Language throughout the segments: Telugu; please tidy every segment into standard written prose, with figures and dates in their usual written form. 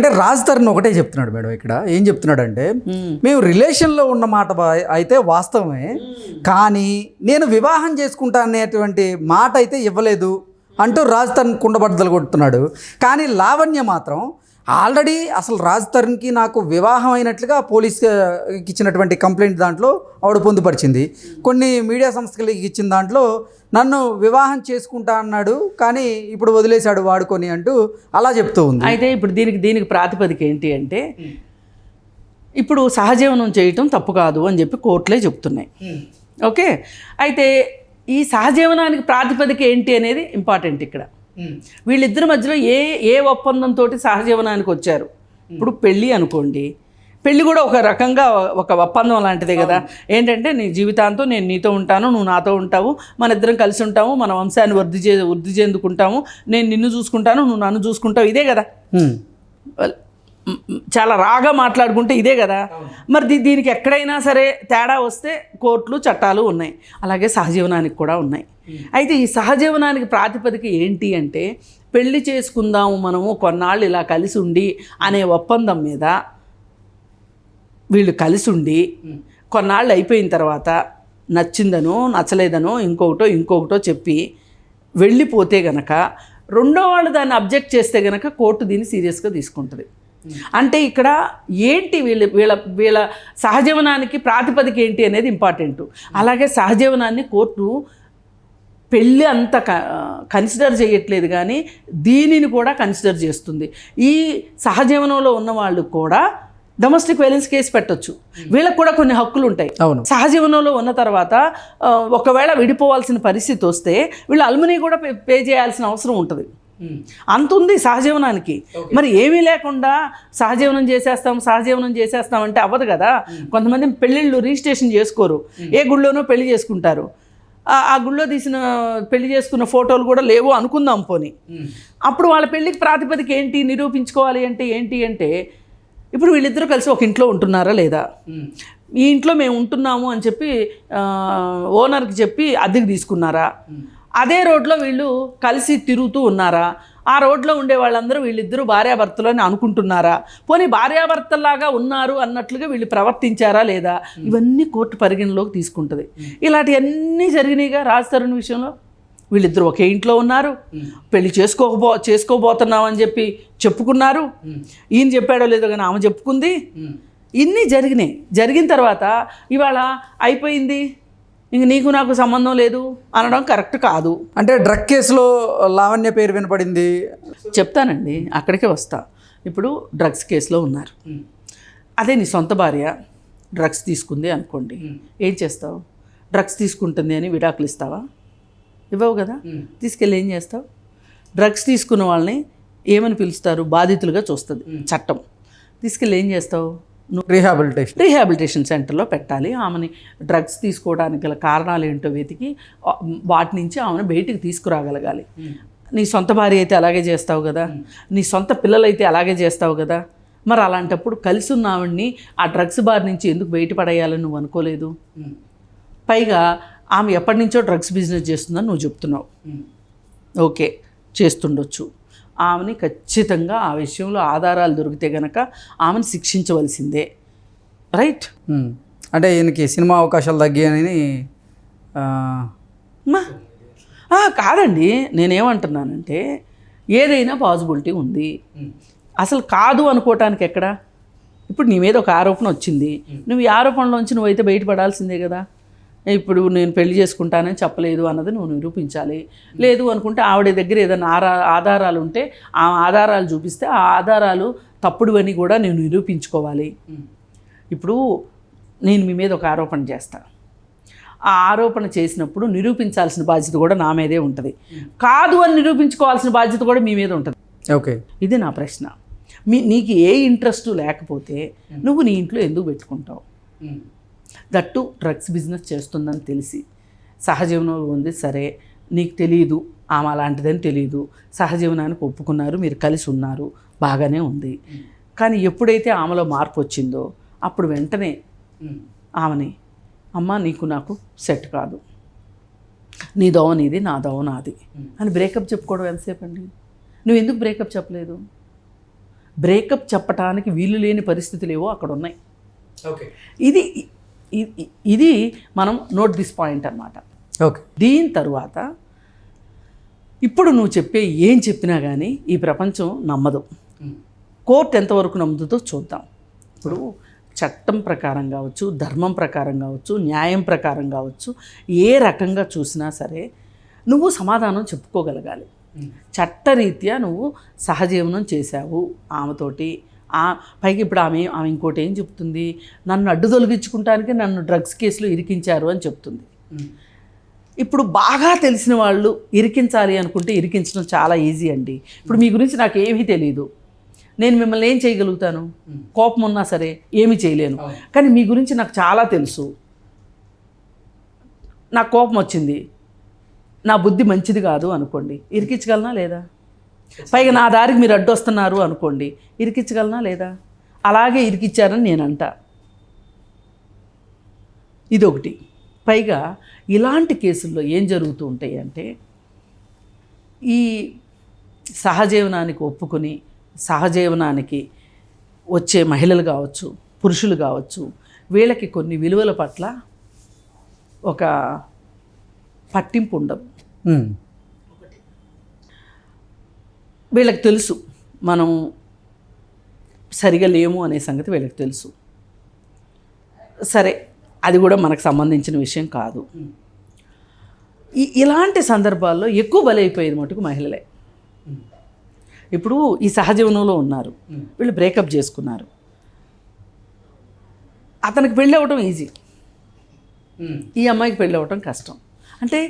అంటే రాజ్ తరుణ్ ఒకటే చెప్తున్నాడు మేడం ఇక్కడ. ఏం చెప్తున్నాడంటే, మేము రిలేషన్లో ఉన్న మాట అయితే వాస్తవమే, కానీ నేను వివాహం చేసుకుంటా అనేటువంటి మాట అయితే ఇవ్వలేదు అంటూ రాజ్ తరుణ్ కుండబద్దలు కొడుతున్నాడు. కానీ లావణ్య మాత్రం ఆల్రెడీ అసలు రాజ్ తరుణ్కి నాకు వివాహం అయినట్లుగా పోలీస్కి ఇచ్చినటువంటి కంప్లైంట్ దాంట్లో ఆవిడ పొందుపరిచింది. కొన్ని మీడియా సంస్థలకి ఇచ్చిన దాంట్లో నన్ను వివాహం చేసుకుంటా అన్నాడు, కానీ ఇప్పుడు వదిలేశాడు వాడుకొని అంటూ అలా చెప్తూ ఉంది. అయితే ఇప్పుడు దీనికి ప్రాతిపదిక ఏంటి అంటే, ఇప్పుడు సహజీవనం చేయటం తప్పు కాదు అని చెప్పి కోర్టులే చెప్తున్నాయి. ఓకే, అయితే ఈ సహజీవనానికి ప్రాతిపదిక ఏంటి అనేది ఇంపార్టెంట్ ఇక్కడ. వీళ్ళిద్దరి మధ్యలో ఏ ఒప్పందంతో సహజీవనానికి వచ్చారు? ఇప్పుడు పెళ్ళి అనుకోండి, పెళ్ళి కూడా ఒక రకంగా ఒక ఒప్పందం లాంటిదే కదా. ఏంటంటే నీ జీవితాంతం నేను నీతో ఉంటాను, నువ్వు నాతో ఉంటావు, మన ఇద్దరం కలిసి ఉంటాము, మన వంశాన్ని వృద్ధి చెందుకుంటాము, నేను నిన్ను చూసుకుంటాను, నువ్వు నన్ను చూసుకుంటావు, ఇదే కదా. చాలా రాగా మాట్లాడుకుంటే ఇదే కదా. మరి దీనికి ఎక్కడైనా సరే తేడా వస్తే కోర్టులు చట్టాలు ఉన్నాయి, అలాగే సహజీవనానికి కూడా ఉన్నాయి. అయితే ఈ సహజీవనానికి ప్రాతిపదిక ఏంటి అంటే, పెళ్లి చేసుకుందాము మనము కొన్నాళ్ళు ఇలా కలిసి ఉండి అనే ఒప్పందం మీద వీళ్ళు కలిసి ఉండి కొన్నాళ్ళు అయిపోయిన తర్వాత నచ్చిందనో నచ్చలేదనో ఇంకొకటో చెప్పి వెళ్ళిపోతే గనక రెండో వాళ్ళు దాన్ని అబ్జెక్ట్ చేస్తే గనక కోర్టు దీన్ని సీరియస్గా తీసుకుంటుంది. అంటే ఇక్కడ ఏంటి వీళ్ళ సహజీవనానికి ప్రాతిపదిక ఏంటి అనేది ఇంపార్టెంట్. అలాగే సహజీవనాన్ని కోర్టు పెళ్ళి అంత కన్సిడర్ చేయట్లేదు, కానీ దీనిని కూడా కన్సిడర్ చేస్తుంది. ఈ సహజీవనంలో ఉన్న వాళ్ళు కూడా డొమెస్టిక్ వైలెన్స్ కేసు పెట్టొచ్చు. వీళ్ళకి కూడా కొన్ని హక్కులు ఉంటాయి. సహజీవనంలో ఉన్న తర్వాత ఒకవేళ విడిపోవాల్సిన పరిస్థితి వస్తే వీళ్ళు అల్మనీ కూడా పే చేయాల్సిన అవసరం ఉంటుంది. అంత ఉంది సహజీవనానికి. మరి ఏమీ లేకుండా సహజీవనం చేసేస్తాం అంటే అవ్వదు కదా. కొంతమంది పెళ్ళిళ్ళు రిజిస్ట్రేషన్ చేసుకోరు, ఏ గుళ్ళోనో పెళ్లి చేసుకుంటారు. ఆ గుళ్ళో తీసిన పెళ్లి చేసుకున్న ఫోటోలు కూడా లేవు అనుకుందాం పోని. అప్పుడు వాళ్ళ పెళ్ళికి ప్రాతిపదిక ఏంటి నిరూపించుకోవాలి అంటే ఏంటి అంటే, ఇప్పుడు వీళ్ళిద్దరూ కలిసి ఒక ఇంట్లో ఉంటున్నారా లేదా, ఈ ఇంట్లో మేము ఉంటున్నాము అని చెప్పి ఓనర్కి చెప్పి అద్దెకి తీసుకున్నారా, అదే రోడ్లో వీళ్ళు కలిసి తిరుగుతూ ఉన్నారా, ఆ రోడ్లో ఉండే వాళ్ళందరూ వీళ్ళిద్దరూ భార్యాభర్తలు అని అనుకుంటున్నారా, పోనీ భార్యాభర్తల్లాగా ఉన్నారు అన్నట్లుగా వీళ్ళు ప్రవర్తించారా లేదా, ఇవన్నీ కోర్టు పరిగణలోకి తీసుకుంటుంది. ఇలాంటివన్నీ జరిగినాయిగా రాజ్ తరుణ్ విషయంలో. వీళ్ళిద్దరూ ఒకే ఇంట్లో ఉన్నారు, పెళ్లి చేసుకోబోతున్నాం అని చెప్పి చెప్పుకున్నారు. ఈయన చెప్పాడో లేదో కానీ ఆమె చెప్పుకుంది. ఇన్ని జరిగిన తర్వాత ఇవాళ అయిపోయింది, ఇంక నీకు నాకు సంబంధం లేదు అనడం కరెక్ట్ కాదు. అంటే డ్రగ్ కేసులో లావణ్య పేరు వినపడింది. చెప్తానండి, అక్కడికే వస్తా. ఇప్పుడు డ్రగ్స్ కేసులో ఉన్నారు. అదే నీ సొంత భార్య డ్రగ్స్ తీసుకుంది అనుకోండి, ఏం చేస్తావు? డ్రగ్స్ తీసుకుంటుంది అని విడాకులు ఇస్తావా? ఇవ్వవు కదా. తీసుకెళ్ళి ఏం చేస్తావు? డ్రగ్స్ తీసుకున్న వాళ్ళని ఏమని పిలుస్తారు? బాధితులుగా చూస్తుంది చట్టం. తీసుకెళ్ళి ఏం చేస్తావు? రీహాబిలిటేషన్ సెంటర్లో పెట్టాలి. ఆమెని డ్రగ్స్ తీసుకోవడానికి గల కారణాలు ఏంటో వెతికి వాటి నుంచి ఆమెను బయటికి తీసుకురాగలగాలి. నీ సొంత భార్య అయితే అలాగే చేస్తావు కదా, నీ సొంత పిల్లలైతే అలాగే చేస్తావు కదా. మరి అలాంటప్పుడు కలిసి ఉన్న ఆవిడ్ని ఆ డ్రగ్స్ బారి నుంచి ఎందుకు బయటపడేయాలని నువ్వు అనుకోలేదు? పైగా ఆమె ఎప్పటి నుంచో డ్రగ్స్ బిజినెస్ చేస్తుందని నువ్వు చెప్తున్నావు. ఓకే, చేస్తుండొచ్చు. ఆమెని ఖచ్చితంగా ఆ విషయంలో ఆధారాలు దొరికితే గనక ఆమెను శిక్షించవలసిందే. రైట్. అంటే ఈయనకి సినిమా అవకాశాలు తగ్గాయని కాదండి, నేనేమంటున్నానంటే ఏదైనా పాసిబిలిటీ ఉంది. అసలు కాదు అనుకోవటానికి ఎక్కడ? ఇప్పుడు నీ మీద ఒక ఆరోపణ వచ్చింది, నువ్వు ఈ ఆరోపణలోంచి నువ్వైతే బయటపడాల్సిందే కదా. ఇప్పుడు నేను పెళ్లి చేసుకుంటానని చెప్పలేదు అన్నది నువ్వు నిరూపించాలి. లేదు అనుకుంటే ఆవిడ దగ్గర ఏదైనా ఆధారాలు ఉంటే ఆ ఆధారాలు చూపిస్తే ఆ ఆధారాలు తప్పుడు అని కూడా నేను నిరూపించుకోవాలి. ఇప్పుడు నేను మీ మీద ఒక ఆరోపణ చేస్తాను, ఆ ఆరోపణ చేసినప్పుడు నిరూపించాల్సిన బాధ్యత కూడా నా మీదే ఉంటుంది. కాదు అని నిరూపించుకోవాల్సిన బాధ్యత కూడా మీ మీద ఉంటుంది. ఓకే, ఇది నా ప్రశ్న. నీకు ఏ ఇంట్రెస్ట్ లేకపోతే నువ్వు నీ ఇంట్లో ఎందుకు పెట్టుకుంటావు? దట్టు డ్రగ్స్ బిజినెస్ చేస్తుందని తెలిసి సహజీవనంలో ఉంది, సరే నీకు తెలియదు ఆమె అలాంటిదని తెలియదు, సహజీవనానికి ఒప్పుకున్నారు, మీరు కలిసి ఉన్నారు, బాగానే ఉంది. కానీ ఎప్పుడైతే ఆమెలో మార్పు వచ్చిందో అప్పుడు వెంటనే ఆమెని, అమ్మ నీకు నాకు సెట్ కాదు, నీ దోవ నీది, నా దోవ నాది అని బ్రేకప్ చెప్పుకోవడం ఎంతసేపు అండి? నువ్వు ఎందుకు బ్రేకప్ చెప్పలేదు? బ్రేకప్ చెప్పటానికి వీలు లేని పరిస్థితులు ఏవో అక్కడ ఉన్నాయి. ఓకే ఇది ఇది మనం నోట్ దిస్ పాయింట్ అన్నమాట. ఓకే. దీని తరువాత ఇప్పుడు నువ్వు ఏం చెప్పినా కానీ ఈ ప్రపంచం నమ్మదు. కోర్టు ఎంతవరకు నమ్ముతుందో చూద్దాం. ఇప్పుడు చట్టం ప్రకారం కావచ్చు, ధర్మం ప్రకారం కావచ్చు, న్యాయం ప్రకారం కావచ్చు, ఏ రకంగా చూసినా సరే నువ్వు సమాధానం చెప్పుకోగలగాలి. చట్టరీత్యా నువ్వు సహజీవనం చేశావు ఆమెతోటి. పైకి ఇప్పుడు ఆమె ఇంకోటి ఏం చెప్తుంది, నన్ను అడ్డు తొలగించుకుంటానికి నన్ను డ్రగ్స్ కేసులో ఇరికించారు అని చెప్తుంది. ఇప్పుడు బాగా తెలిసిన వాళ్ళు ఇరికించాలి అనుకుంటే ఇరికించడం చాలా ఈజీ అండి. ఇప్పుడు మీ గురించి నాకు ఏమీ తెలియదు, నేను మిమ్మల్ని ఏం చేయగలుగుతాను? కోపం ఉన్నా సరే ఏమీ చేయలేను. కానీ మీ గురించి నాకు చాలా తెలుసు, నాకు కోపం వచ్చింది, నా బుద్ధి మంచిది కాదు అనుకోండి, ఇరికించగలనా లేదా? పైగా నా దారికి మీరు అడ్డొస్తున్నారు అనుకోండి, ఇరికించగలనా లేదా? అలాగే ఇరికిచ్చారని నేను అంటా. ఇదొకటి. పైగా ఇలాంటి కేసుల్లో ఏం జరుగుతూ ఉంటాయి అంటే, ఈ సహజీవనానికి ఒప్పుకొని సహజీవనానికి వచ్చే మహిళలు కావచ్చు, పురుషులు కావచ్చు, వీళ్ళకి కొన్ని విలువల పట్ల ఒక పట్టింపు ఉండదు. వీళ్ళకి తెలుసు మనం సరిగా లేము అనే సంగతి వీళ్ళకి తెలుసు. సరే, అది కూడా మనకు సంబంధించిన విషయం కాదు. ఇలాంటి సందర్భాల్లో ఎక్కువ బలైపోయేది మటుకు మహిళలే. ఇప్పుడు ఈ సహజీవనంలో ఉన్నారు, వీళ్ళు బ్రేకప్ చేసుకున్నారు, అతనికి పెళ్ళి అవ్వటం ఈజీ, ఈ అమ్మాయికి పెళ్ళి అవ్వటం కష్టం. అంటే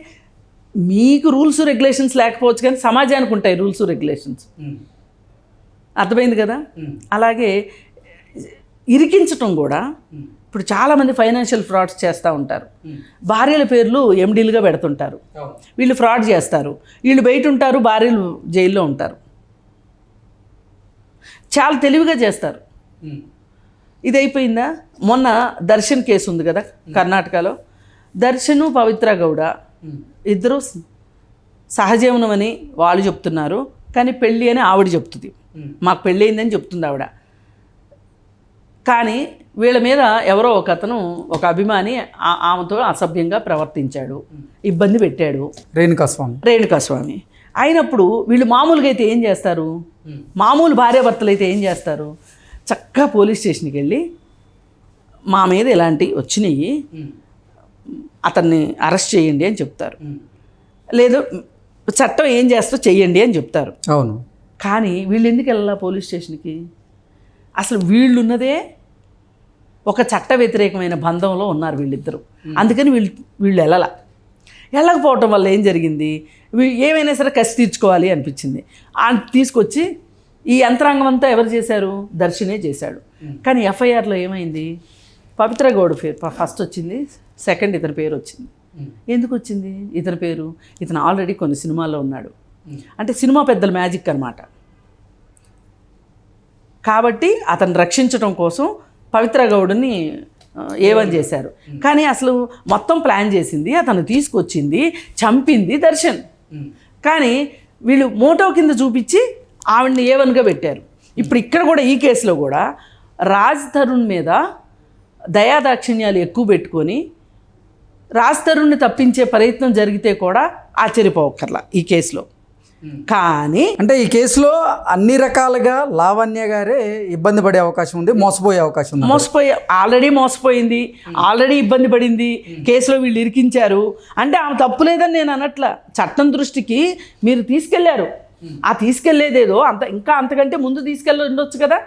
మీకు రూల్స్ రెగ్యులేషన్స్ లేకపోవచ్చు కానీ సమాజానికి ఉంటాయి రూల్స్ రెగ్యులేషన్స్. అర్థమైంది కదా? అలాగే ఇరికించటం కూడా, ఇప్పుడు చాలామంది ఫైనాన్షియల్ ఫ్రాడ్స్ చేస్తూ ఉంటారు. భార్యల పేర్లు ఎండీలుగా పెడుతుంటారు, వీళ్ళు ఫ్రాడ్ చేస్తారు, వీళ్ళు బయట ఉంటారు, భార్యలు జైల్లో ఉంటారు. చాలా తెలివిగా చేస్తారు. ఇది అయిపోయిందా? మొన్న దర్శన్ కేసు ఉంది కదా కర్ణాటకలో. దర్శను పవిత్ర గౌడ ఇద్దరు సహజీవనం అని వాళ్ళు చెప్తున్నారు, కానీ పెళ్ళి అని ఆవిడ చెప్తుంది. మాకు పెళ్ళి అయిందని చెప్తుంది ఆవిడ. కానీ వీళ్ళ మీద ఎవరో ఒక అతను, ఒక అభిమాని ఆమెతో అసభ్యంగా ప్రవర్తించాడు, ఇబ్బంది పెట్టాడు. రేణుకాస్వామి అయినప్పుడు వీళ్ళు మామూలుగా అయితే ఏం చేస్తారు? మామూలు భార్యాభర్తలు అయితే ఏం చేస్తారు? చక్కగా పోలీస్ స్టేషన్కి వెళ్ళి మా మీద ఇలాంటి వచ్చినాయి, అతన్ని అరెస్ట్ చేయండి అని చెప్తారు. లేదు చట్టం ఏం చేస్తో చెయ్యండి అని చెప్తారు. అవును. కానీ వీళ్ళు ఎందుకు వెళ్ళాలా పోలీస్ స్టేషన్కి? అసలు వీళ్ళున్నదే ఒక చట్ట వ్యతిరేకమైన బంధంలో ఉన్నారు వీళ్ళిద్దరూ. అందుకని వీళ్ళు వెళ్ళకపోవటం వల్ల ఏం జరిగింది? ఏమైనా సరే కసి తీర్చుకోవాలి అనిపించింది. తీసుకొచ్చి ఈ యంత్రాంగం అంతా ఎవరు చేశారు? దర్శనే చేశాడు. కానీ ఎఫ్ఐఆర్లో ఏమైంది? పవిత్ర గౌడ్ పేరు ఫస్ట్ వచ్చింది, సెకండ్ ఇతని పేరు వచ్చింది. ఎందుకు వచ్చింది ఇతని పేరు? ఇతను ఆల్రెడీ కొన్ని సినిమాల్లో ఉన్నాడు. అంటే సినిమా పెద్దల మ్యాజిక్ అన్నమాట. కాబట్టి అతను రక్షించడం కోసం పవిత్ర గౌడ్ని ఏవని చేశారు. కానీ అసలు మొత్తం ప్లాన్ చేసింది, అతను తీసుకొచ్చింది, చంపింది దర్శన్. కానీ వీళ్ళు మోటో కింద చూపించి ఆవిడ్ని ఏవన్గా పెట్టారు. ఇప్పుడు ఇక్కడ కూడా ఈ కేసులో కూడా రాజ్ తరుణ్ మీద దయాదాక్షిణ్యాలు ఎక్కువ పెట్టుకొని రాజ్ తరుణ్ని తప్పించే ప్రయత్నం జరిగితే కూడా ఆశ్చర్యపోవక్కర్లా ఈ కేసులో. కానీ అంటే ఈ కేసులో అన్ని రకాలుగా లావణ్య గారే ఇబ్బంది పడే అవకాశం ఉంది, మోసపోయే అవకాశం ఉంది. ఆల్రెడీ మోసపోయింది, ఆల్రెడీ ఇబ్బంది పడింది, కేసులో వీళ్ళు ఇరికించారు. అంటే ఆమె తప్పు లేదని నేను అనట్ల, చట్టం దృష్టికి మీరు తీసుకెళ్లారు. ఆ తీసుకెళ్లేదేదో ఇంకా అంతకంటే ముందు ఉండొచ్చు కదా.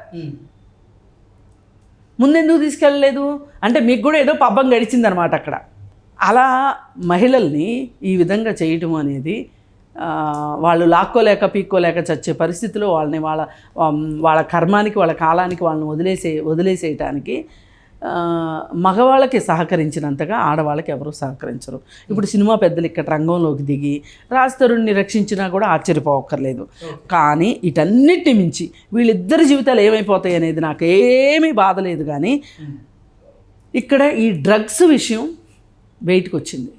ముందెందుకు తీసుకెళ్ళలేదు అంటే మీకు కూడా ఏదో పబ్బం గడిచిందనమాట అక్కడ. అలా మహిళల్ని ఈ విధంగా చేయటం అనేది వాళ్ళు లాక్కోలేక పీక్కోలేక చచ్చే పరిస్థితిలో వాళ్ళని వాళ్ళ కర్మానికి, వాళ్ళ కాలానికి వాళ్ళని వదిలేసేయటానికి మగవాళ్ళకి సహకరించినంతగా ఆడవాళ్ళకి ఎవరూ సహకరించరు. ఇప్పుడు సినిమా పెద్దలు ఇక్కడ రంగంలోకి దిగి రాజ్ తరుణ్ని రక్షించినా కూడా ఆశ్చర్యపోవక్కర్లేదు. కానీ వీటన్నిటి మించి వీళ్ళిద్దరి జీవితాలు ఏమైపోతాయి అనేది నాకేమీ బాధ లేదు. కానీ ఇక్కడ ఈ డ్రగ్స్ విషయం బయటకు వచ్చింది.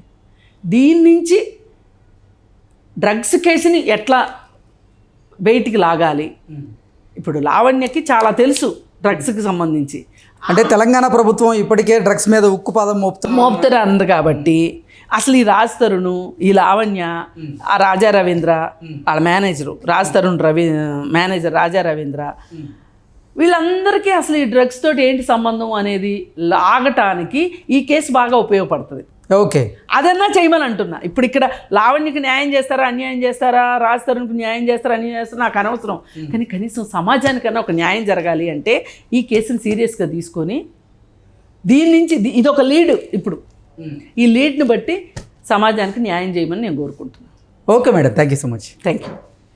దీని నుంచి డ్రగ్స్ కేసుని ఎట్లా బయటికి లాగాలి, ఇప్పుడు లావణ్యకి చాలా తెలుసు డ్రగ్స్కి సంబంధించి అంటే తెలంగాణ ప్రభుత్వం ఇప్పటికే డ్రగ్స్ మీద ఉక్కు పాదం మోపుతారు కాబట్టి అసలు ఈ రాజ్ తరుణ్, ఈ లావణ్య, ఆ రాజా రవీంద్ర వాళ్ళ మేనేజరు, రాజ్ తరుణ్ మేనేజర్ రాజా రవీంద్ర, వీళ్ళందరికీ అసలు ఈ డ్రగ్స్ తోటి ఏంటి సంబంధం అనేది లాగటానికి ఈ కేసు బాగా ఉపయోగపడుతుంది. ఓకే, అదన్నా చేయమని అంటున్నా. ఇప్పుడు ఇక్కడ లావణ్యకి న్యాయం చేస్తారా, అన్యాయం చేస్తారా, రాజ్ తరుణ్కి న్యాయం చేస్తారా, అన్యాయం చేస్తారా నాకు అనవసరం. కానీ కనీసం సమాజానికన్నా ఒక న్యాయం జరగాలి అంటే ఈ కేసుని సీరియస్గా తీసుకొని దీని నుంచి ఇదొక లీడ్. ఇప్పుడు ఈ లీడ్ని బట్టి సమాజానికి న్యాయం చేయమని నేను కోరుకుంటున్నాను. Okay madam, thank you so much. Thank you.